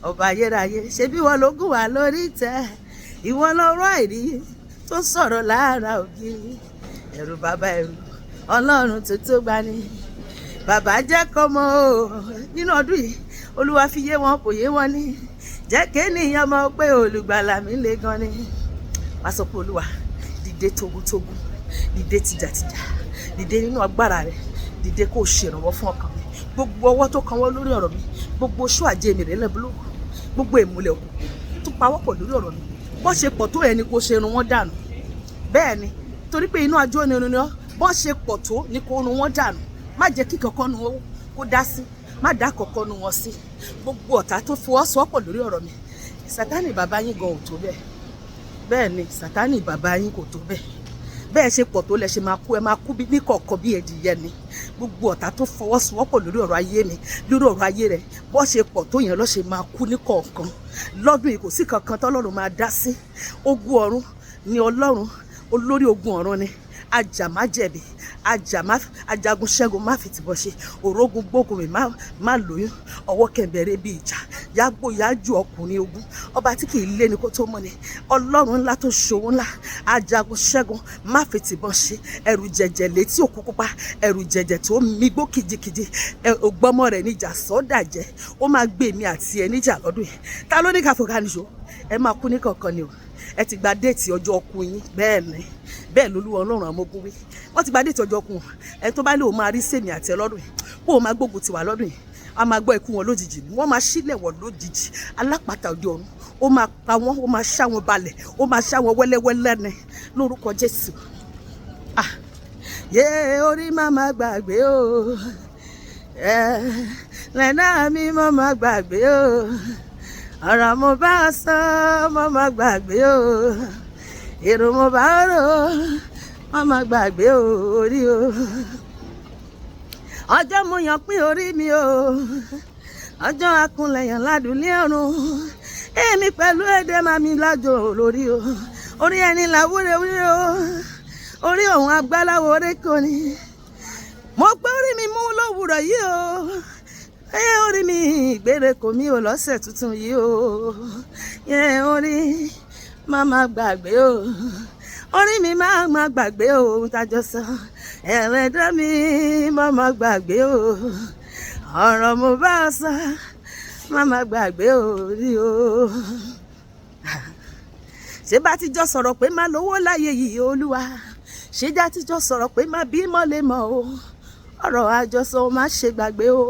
ọba ayérayé ṣebí wọn ló gùn wá lórí ìtẹ́, ìwọ lọ́rọ̀ àìrí tó sọ̀rọ̀ lára ògiri, ẹ̀rù bàbá ẹ̀rù ọlọ́run tó tó gbani. Bàbá jẹ́ kọ́mọ o nínú ọdún yìí, olúwa fi yé wọn kò yé wọn ní, jẹ́ kéèyàn mọ̀ pé olùgbàlà mi le gan ni. Wá sọ pé olúwa dìde togun-togun, dìde tìjàtìjà, dìde nínú agbára rẹ, dìde kó o ṣèrànwọ́ fún ọkàn mi. Gbogbo ọwọ́ tó kan wọ́n lórí ọ̀rọ̀ mi, gbogbo oṣù àjẹ́ mi rẹ̀ lẹ́bùlógún, gbogbo ìmùlẹ̀ òkùnkùn tó pawọ́pọ̀ lórí ọ̀rọ̀ mi, bọ́ ṣe pọ̀ tó ẹni kó ṣe run wọ́n dànù. Bẹ́ẹ̀ ni, torí pé inú ajó ni irun ni ọ́, bọ́ ṣe pọ̀ tó ní kó run wọ́n dànù. Má jẹ́ kí kankan nu wọn kó dá sí, má dá kankan nu wọn sí. Gbogbo ọ̀tá tó fọwọ́sowọ́pọ̀ lórí ọ̀rọ̀ mi, Sátánì bàbá yín gan ò tó bẹ́ẹ̀. Bẹ́ẹ̀ ni, Sátánì bàbá yín kò tó bẹ́ẹ̀. Bẹ́ẹ̀ ṣe pọ̀ tó lẹ ṣe máa kú, ẹ máa kú ní kọ̀ọ̀kan bí ẹdìyẹ ni. Gbogbo ọ̀tá tó fọwọ́sowọ́pọ̀ lórí ọ̀rọ̀ ayé mi, lórí ọ̀rọ̀ ayé rẹ̀, bọ́ ṣe pọ̀ tó yẹn lọ́ ṣe máa kú ní kọ̀ọ̀kan. Lọ́dún yìí kò sí kankan tọ́lọ́run máa dá sí. Ogun ọ̀run ni Ọlọ́run, olórí ogun ọ̀run ni. Ajàmájẹ̀bi, ajagun ṣẹ́gun má fi tìbọn ṣe, òrógun gbógun mi má lóyún, ọwọ́ kẹ̀mbẹ̀rẹ̀ bí ìjà, yàgbó yájú ọkùnrin ogun, ọba tí kì í lé ní kó tó mọ́ ni, ọlọ́run ńlá tó ṣòwò ńlá, ajagun ṣẹ́gun má fi tìbọn ṣe, ẹ̀rù jẹ̀jẹ̀ létí òkú pupa, ẹ̀rù jẹ̀jẹ̀ tó migbó kìjikìji, ògbọ́mọ rẹ̀ níjà sọ́dàjẹ́, ó máa gbé mi àti ẹ níjà lọ́dún yìí. Ta ló ní ká fọkà níṣó? Ẹ máa kú ní kankan ni o. Ẹ ti gba déètì ọjọ́ ọkú yín. Bẹ́ẹ̀ ni, bẹ́ẹ̀ lolúwa ọlọ́run àwọn ogun wí. Wọ́n ti gba déètì ọjọ́ ọkú wọn. Ẹni tó bá lè o máa rí sèmi àti ẹ lọ́dún yìí, kó o máa gbógun tiwa lọ́dún yìí, a máa gbọ́ ikú wọn lójijì, wọ́n máa sílẹ̀ wọ̀ lójijì, alápàtà òde ọ̀run, ó máa pa wọ́n, ó máa ṣá wọn balẹ̀, ó máa ṣá wọn wẹ́lẹ́wẹ́lẹ́ ni lórúkọ Jésù. Yé orí má máa gbàgbé o, lẹ́nà mi má máa gbàgbé o, ọ̀rọ̀ mo bá sọ má máa gbàgbé o, èrò mo bá rò má máa gbàgbé o, orí o. Ọjọ́ mo yàn pín orí mi o, ọjọ́ akúnlẹ̀yàn ládùúlé ọ̀run, èmi pẹ̀lú èdè mami lájò lórí o, orí ẹni làwúre wúre o, orí òun agbáláwo orí kò ní. Mo gbé orí mi mú lówùrọ̀ yìí o, orí mi ìgbéreko mi ò lọ́sẹ̀ tuntun yìí o, orí má máa gbàgbé o, orí mi má máa gbàgbé o, ohun tájọ sọ, ẹlẹ́dá mi má máa gbàgbé o, ọ̀rọ̀ mo bá sọ má máa gbàgbé o, rí o. Ṣé bá ti jọ sọ̀rọ̀ pé má lówó láyé yìí olúwa, ṣé já ti jọ sọ̀rọ̀ pé má bímọ lè mọ̀ o, ọ̀rọ̀ àjọsọ má ṣe gbàgbé o.